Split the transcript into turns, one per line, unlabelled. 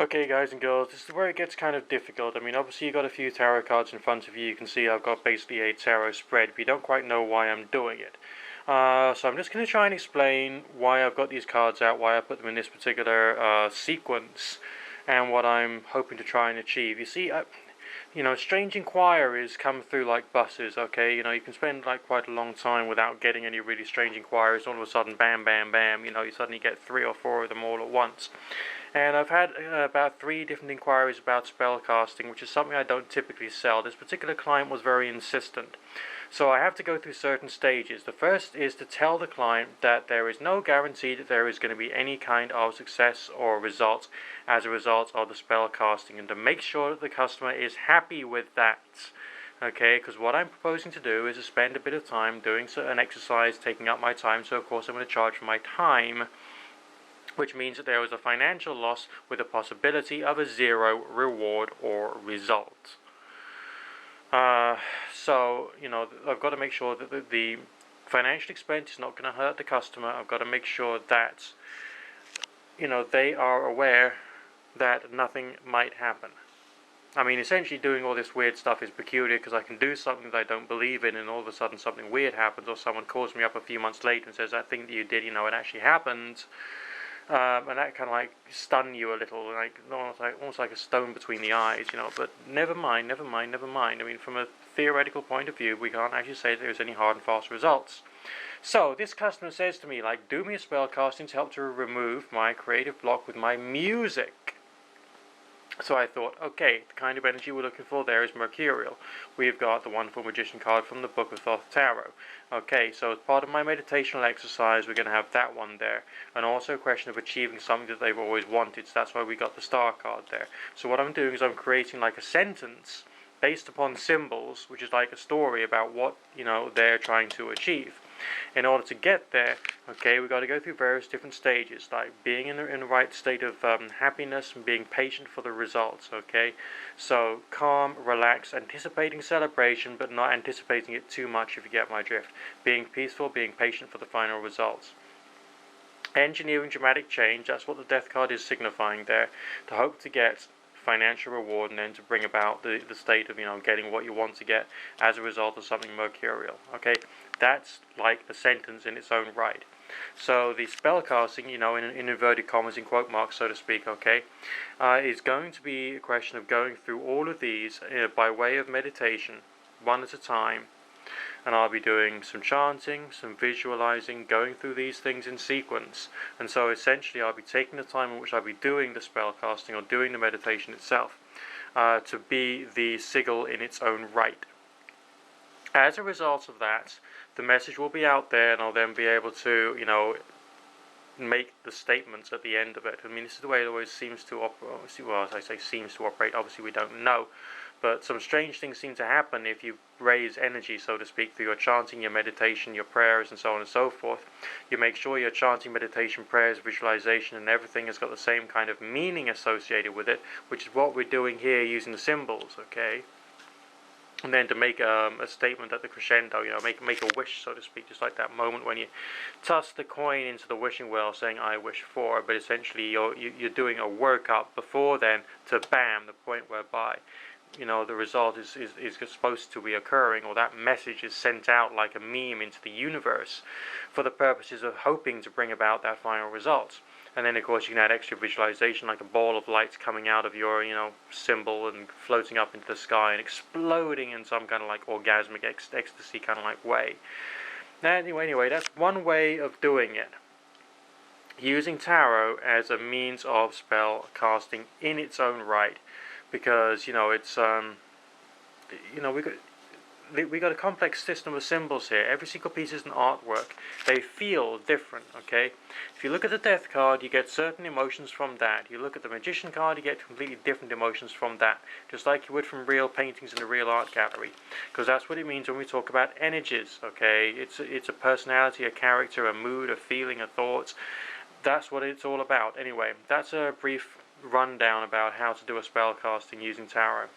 Okay guys and girls, this is where it gets kind of difficult. I mean, obviously you've got a few tarot cards in front of you. You can see I've got basically a tarot spread, but you don't quite know why I'm doing it. So I'm just going to try and explain why I've got these cards out, why I put them in this particular sequence, and what I'm hoping to try and achieve. You see, strange inquiries come through like buses, okay? You can spend like quite a long time without getting any really strange inquiries. All of a sudden, bam, bam, bam, you suddenly get 3 or 4 of them all at once. And I've had about 3 different inquiries about spell casting, which is something I don't typically sell. This particular client was very insistent. So I have to go through certain stages. The first is to tell the client that there is no guarantee that there is going to be any kind of success or results as a result of the spell casting, and to make sure that the customer is happy with that. Okay, because what I'm proposing to do is to spend a bit of time doing an exercise, taking up my time, so of course I'm going to charge for my time, which means that there is a financial loss with a possibility of a 0 reward or result. So, I've got to make sure that the financial expense is not going to hurt the customer. I've got to make sure that, they are aware that nothing might happen. I mean, essentially doing all this weird stuff is peculiar because I can do something that I don't believe in, and all of a sudden something weird happens, or someone calls me up a few months later and says, that thing that you did, it actually happened. And that kind of like stun you a little, like almost like a stone between the eyes, But never mind. I mean, from a theoretical point of view, we can't actually say that there's any hard and fast results. So this customer says to me, like, do me a spell casting to help to remove my creative block with my music. So I thought, okay, the kind of energy we're looking for there is mercurial. We've got the wonderful magician card from the book of Thoth Tarot. Okay, so as part of my meditational exercise, we're going to have that one there. And also a question of achieving something that they've always wanted, so that's why we got the star card there. So what I'm doing is I'm creating like a sentence based upon symbols, which is like a story about what, they're trying to achieve. In order to get there, okay, we've got to go through various different stages, like being in the right state of happiness and being patient for the results, okay? So, calm, relaxed, anticipating celebration, but not anticipating it too much, if you get my drift. Being peaceful, being patient for the final results. Engineering dramatic change, that's what the death card is signifying there, to hope to get financial reward, and then to bring about the state of getting what you want to get as a result of something mercurial. Okay, that's like a sentence in its own right. So the spell casting, in inverted commas, in quote marks, so to speak, okay, is going to be a question of going through all of these by way of meditation, one at a time. And I'll be doing some chanting, some visualizing, going through these things in sequence. And so essentially I'll be taking the time in which I'll be doing the spell casting or doing the meditation itself to be the sigil in its own right. As a result of that, the message will be out there, and I'll then be able to, make the statements at the end of it. I mean, this is the way it always seems to operate. Well, as I say, seems to operate. Obviously, we don't know. But some strange things seem to happen if you raise energy, so to speak, through your chanting, your meditation, your prayers, and so on and so forth. You make sure your chanting, meditation, prayers, visualization, and everything has got the same kind of meaning associated with it, which is what we're doing here using the symbols, okay? And then to make a statement at the crescendo, make a wish, so to speak, just like that moment when you toss the coin into the wishing well saying, I wish for, but essentially you're doing a workup before then to bam, the point whereby the result is supposed to be occurring, or that message is sent out like a meme into the universe for the purposes of hoping to bring about that final result. And then, of course, you can add extra visualization, like a ball of lights coming out of your, symbol and floating up into the sky and exploding in some kind of like orgasmic ecstasy kind of like way. Anyway, that's one way of doing it. Using tarot as a means of spell casting in its own right. Because it's we got a complex system of symbols here. Every single piece is an artwork. They feel different. Okay, if you look at the Death card, you get certain emotions from that. You look at the Magician card, you get completely different emotions from that, just like you would from real paintings in a real art gallery. Because that's what it means when we talk about energies. Okay, it's a personality, a character, a mood, a feeling, a thoughts. That's what it's all about. Anyway, that's a brief rundown about how to do a spell casting using tarot.